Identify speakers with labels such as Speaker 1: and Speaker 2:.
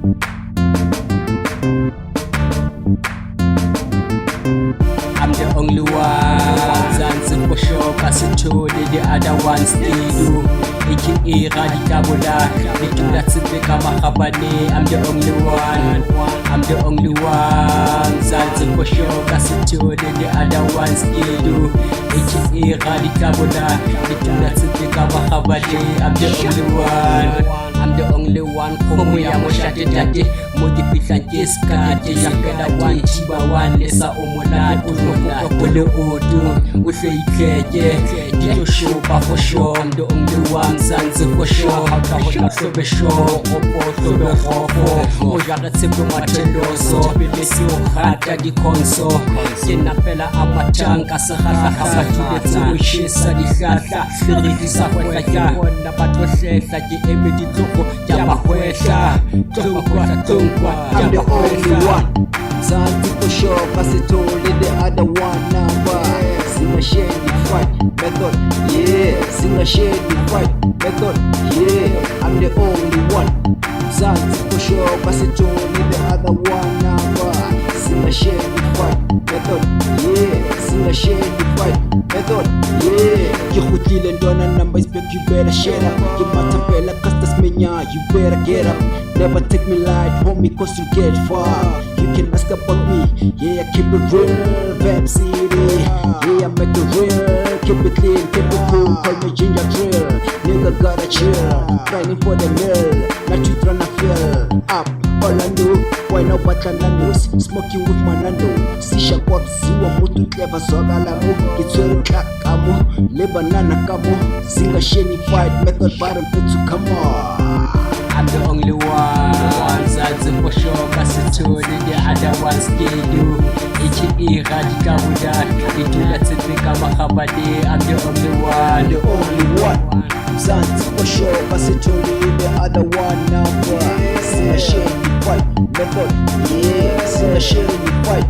Speaker 1: I'm the only one, Zanzi for sure, cause I told the other ones they do. AKA Radikabula, they do that to become a Habane. I'm the only one, I'm the only one, Zanzi for sure, cause I told the other ones they do. AKA Radikabula, they do that to become a Habane. I'm the only one. I'm the only one, como ya moshate dade Modi pitanke skate yakada one chiba one lesa omolado Kole odu, ufe ikeye Dito show pa for sure I'm the only one, Zanzi for sure Haka hona sobe show, opo sobe rofo Ojara tsepo mateloso Belesi ohata di konso Yena pela amatanga Sahata hasa tulete Wishisa di khata Spiriti sa kweta ya Ona bato sesa Ki emedi toko Yabahwesha Tungwa
Speaker 2: I'm the only one. Zanzi for sure, cause I told the other one number. Sing a shady fight method, yeah. Sing a shady fight method, yeah. I'm the only one. Zanzi for sure, cause I told the other one number. Sing a shady fight method, yeah. Sing a shady fight method, yeah. You would deal and done a number is big, you better shut up. You matter bella, cause that's me, you better get up. Never take me light, homie, cause you get far. You can ask about me, yeah, I keep it real, Vamp City. Yeah, I make it real, keep it clean, keep it cool, call me ginger drill. Nigga gotta chill, grinding for the mill. Not you tryna fill up, all I do. Why not what I lose, smoking with my nando. Sisha kwa ziwa mutu clever soga lamu. Kitswero kakamu, lebanana kamu. Sing a shiny fight, method bottom fit to come on.
Speaker 1: I'm the only one, Zanzi for sure, cause I told the other ones they do. AKA Radikabula, they do that to become a Habade. I'm the only one,
Speaker 2: the only one. Zanzi for sure, cause I told the other one number. Sing a shady fight method, yeah. Sing a shady fight